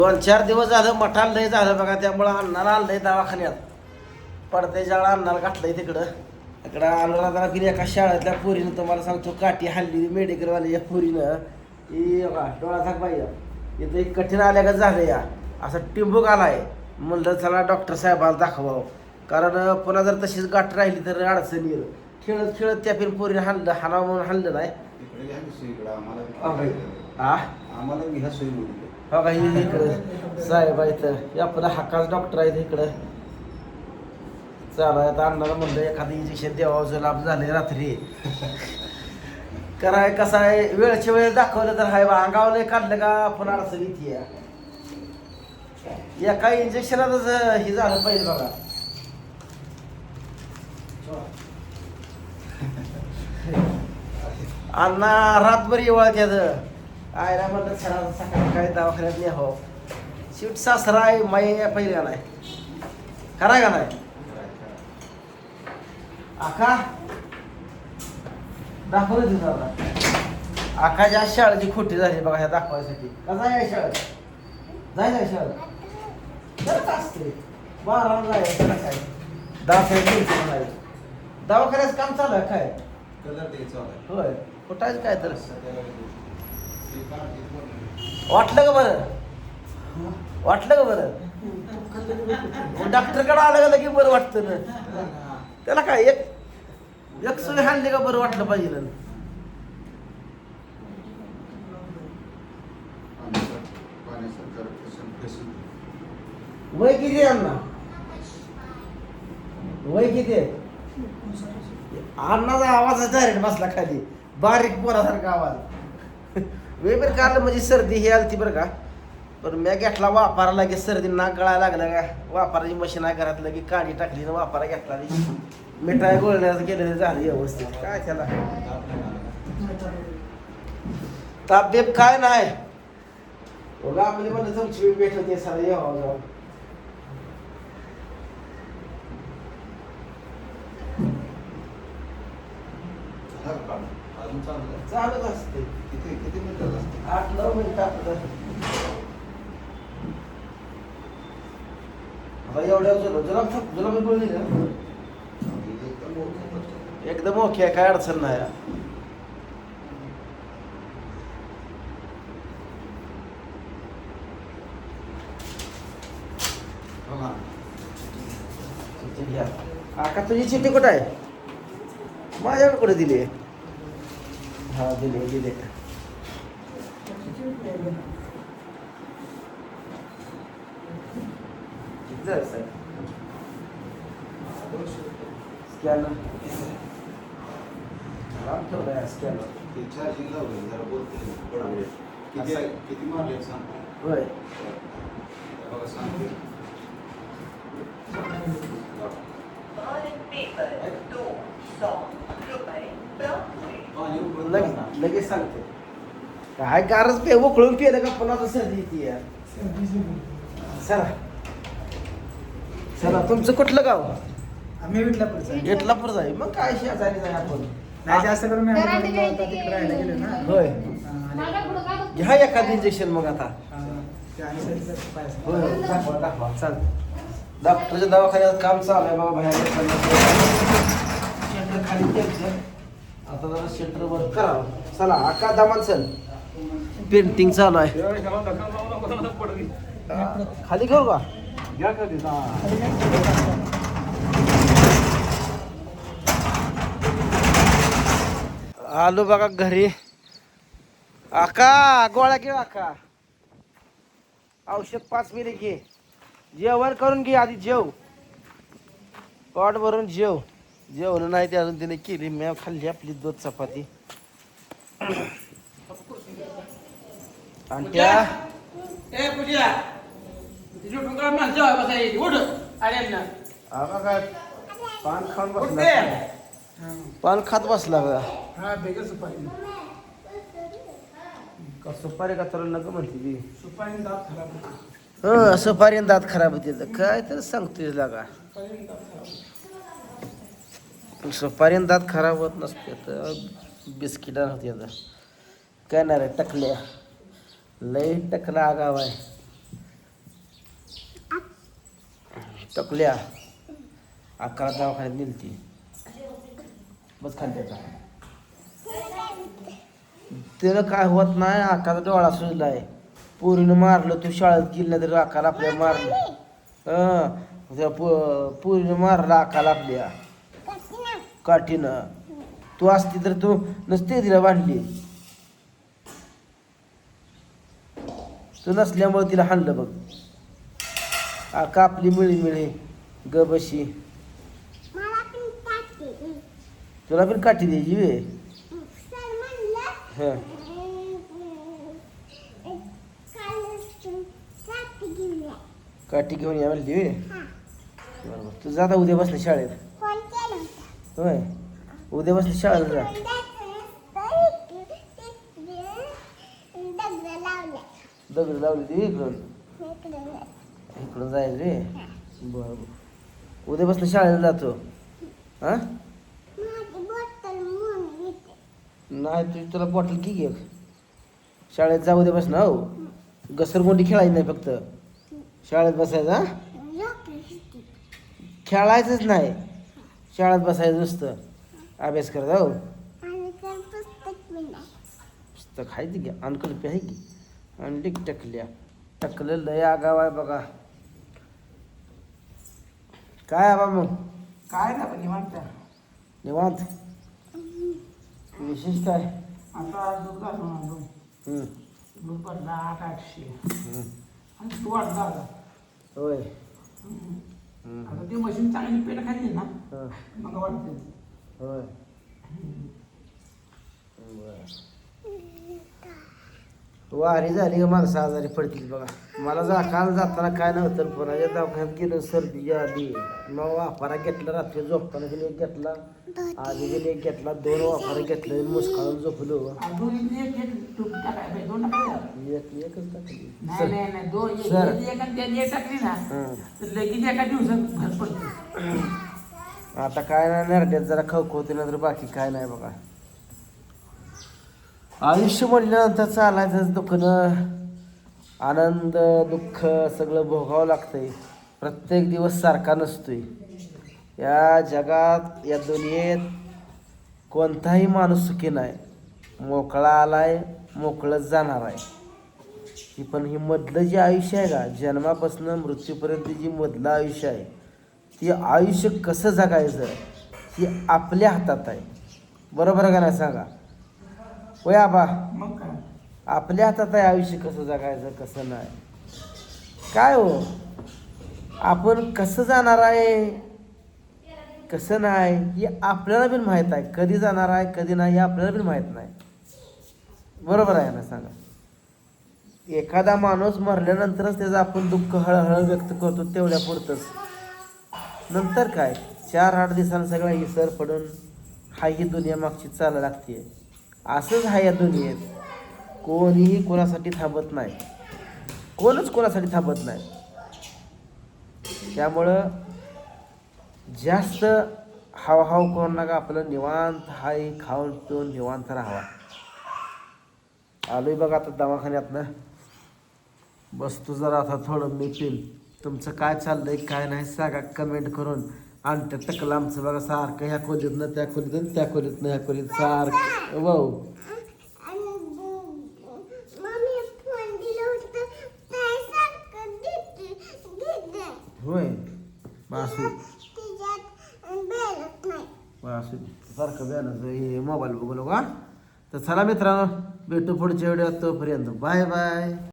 2-4 दिवस झालं मठाला लय झालं बघा, त्यामुळं अण्णाला आणलंय दवाखान्यात. पडद्याच्या वेळा अण्णाला घातलंय तिकडं अनुराधाला गेली एका शाळेतल्या पोरीनं, तुम्हाला सांगतो काठी हल्ली मेडिकलवाल्या पोरीनं. ही बघा डोळा थाक बाई, इथं एक कठीण आल्यागत झालं या, असं टिंबूक आलाय. म्हणलं चला डॉक्टर साहेबाला दाखवावं, कारण पुन्हा जर तशीच गाठ राहिली तर अडचण येईल. खेळत खेळत त्या पिन पोरीनं हाणावं म्हणून हल्लं नाही. हा काही इकडं साहेब आहेत, आपला हक्काच डॉक्टर आहेत इकडं. चालू आहे अण्णाला म्हणलं एखादं इंजेक्शन द्यावं, जो लाभ झाले रात्री. कराय कसं आहे, वेळच्या वेळ दाखवलं तर हाय बा, अंगावलं काढलं का पुन्हा अडचण येते. एका इंजेक्शनातच हे झालं पाहिजे बघा. अण्णा रातभर येवळ त्याचं आयला म्हणलं सरा सकाळी काय दवाखान्यात नाही हो. शिवट सासरा आहे माय पहिले आलाय, खराय का नाही आका दाखवलं तुझं आता. आकाच्या शाळेची खोटी झाली बघा ह्या दाखवायसाठी. कसा आहे शाळेत जायचं शाळेत करत असते 12 जायचं काय दवाखान्यात दवाखान्याचं काम चालू आहे काय होय कुठायचं काय तर वाटलं का बरं, वाटलं का बरं, डॉक्टरकडे आलं का की बरं वाटतं ना. त्याला काय एक सुई हाणली का बरं वाटलं पाहिजे. वय किती आहे अण्णा, वय किती आहे. अण्णाचा आवाज डायरेक्ट बसला खाली, बारीक पोरासारखा आवाज. वेबर काढलं म्हणजे सर्दी ही आली ती बरं का. पण मी घेतला वापरायला लागे, सर्दी नाक गळायला लागलं का, वापरायची मशीन आहे घरात लगे काढी टाकली ना वापरा घेतला. मिठाई गोळण्याचं केलेलं झालं व्यवस्थित. काय त्याला ताप बेप काय नाही बघा, आपली म्हणलं तुमची भेट होते सारा यावं जाऊ. चालत असते किती मिनिटात असते, 8-9 मिनिटात. एवढ्या जुलाब बोलली ना एकदम ओके, काय अडचण नाही. आका तुझी चिठ्ठी कुठं आहे, माझ्याकडे कुठे दिली आहे. हा दिले स्कॅनर ठेवलाय स्कॅनर. किती मारले सांग होय. लगेच सांगते काय कारच पे उकळून पिलं का पुन्हा सर्दी येते. चला चला, तुमचं कुठलं गाव. आम्ही विटलापूर जाईल मग काय शेजारी जाय आपण. नाही जास्त करून तिकडे राहायला गेलो ना. होय घ्या एखादं इंजेक्शन मग आता. दाखवा चाल. डॉक्टरच्या दवाखान्यात काम चालू आहे बाबा बाहेर. शेटर खाली द्यायचं आता, जरा शेटर वर करावं. चला आका दामान चल, पेंटिंग चालू आहे. खाली घेऊ का, घ्या खाली. आलो बघा घरी. आका गोळा घेऊ आका, औषध 5 मिली घे, जेवण करून घे आधी. जेव पोट भरून जेव. जेवण नाही ते अजून तिने केली, मी खाल्ली आपली 2 चपाती. आणि त्या पान खाऊन बसला, पान खात बसला बघा. सुपारी का तर नको म्हणते ती. सुपारी दात खराब होते. काय तर सांगतोय लागा, सुपारी दात खराब होत नसते तर बिस्किटान होते. आता काय नाही रे, टकल्या लय टकला आगाव आहे. टकल्या अकरा दवाखान्यात नेलती. बस खाली त्याचा त्याला काय होत नाही. आकाचा डोळा सुजलाय. पोरीनं मारलं. तू शाळेत गेली नाही तर आकाला आपल्या मारलं. त्या पोरीनं मारलं आकाला आपल्या काठीनं. तू असती तर तू नसते तिला बांधली. तू नसल्यामुळे तिला हाणलं बघ. आका आपली मिळी ग बशी. तुला पण काठी द्यायची वे. हं काठी घेऊन या म्हणली वे. बरोबर. तू जाता उद्या बसले शाळेत. होय उद्या बसले शाळेत जा. दगड लावली ती इकडून जायचं रे. बरं उद्या बसलं शाळेला जातो. हा नाही तुला बॉटल की घे. शाळेत जाऊ दे बस ना. हो घसरगुंडी खेळायची नाही फक्त शाळेत बसायचं. हा खेळायचंच नाही शाळेत बसायचं नुसतं अभ्यास करत. हो पुस्तक आहे ती घ्या. अनकल्पी आहे की अंडी टकल्या. टकलं लय आगाव आहे बघा. काय आबा मग काय ना पण निवांत. निवांत. विशेष काय. आता दूध घालून आलो. दूध पडला 800 आणि तू वाढला आता. होय आता ते मशीन चांगली पेट खाली ना मग वाटते. होय वारी झाली का माणसं आजारी पडतील बघा. मला काल जाताना काय नव्हतं. पुन्हा दवाखान्यात गेलो सर्दी आली. मग वाफारा घेतला. रात्री झोपताना गेले एक घेतला. आधी गेले एक घेतला. 2 वाफारा घेतलं. मुस्काळून झोपलो. एकच टाकली आता काय नाही. नरड्यात जरा खवखवते नंतर बाकी काय नाही बघा. आयुष्य म्हणल्यानंतर चालायचं दुखणं आनंद दुःख सगळं भोगावं लागतंय. प्रत्येक दिवस सारखा नसतोय. या जगात या दुनियेत कोणताही माणूस सुखी नाही. मोकळा आलाय मोकळंच जाणार आहे. ही पण ही मधलं जे आयुष्य आहे का जन्मापासून मृत्यूपर्यंत जी मधलं आयुष्य आहे ती आयुष्य कसं जगायचं ही आपल्या हातात आहे. बरोबर आहे का नाही सांगा. होय आबा मग काय आपल्या हातात आहे आयुष्य कसं जगायचं कसं नाही. काय हो आपण कसं जाणार आहे कसं नाही हे आपल्याला पण माहीत आहे. कधी जाणार आहे कधी नाही हे आपल्याला पण माहीत नाही. बरोबर आहे ना सांगा. एखादा माणूस मरल्यानंतरच त्याचं आपण दुःख हळहळ व्यक्त करतो तेवढ्या पुरतंच. नंतर काय 4-8 दिवसांनी सगळा हिसर पडून ही दुनिया मागची चालायला लागते. असंच आहे या दुनियेत. कोणीही कोणासाठी थांबत नाही. कोणच कोणासाठी थांबत नाही. त्यामुळं जास्त हावहाव करू नका. आपलं निवांत हाय खाऊन पिऊन निवांत राहावा. आलोय बघा आता दवाखान्यात ना. बसतो जरा आता थोडं मी पिल. तुमचं काय चाललंय काय नाही सांगा कमेंट करून. आणि त्या टकलं आमचं बघा सारखं ह्या खोलीतनं त्या खोलीतून त्या खोलीतनं ह्या खोलीत सारखं. वाव होय मासू मासू सारखं बॅनच हे मोबाईल बघू नका. तर चला मित्रांनो भेटू पुढच्या व्हिडिओत. तोपर्यंत बाय बाय.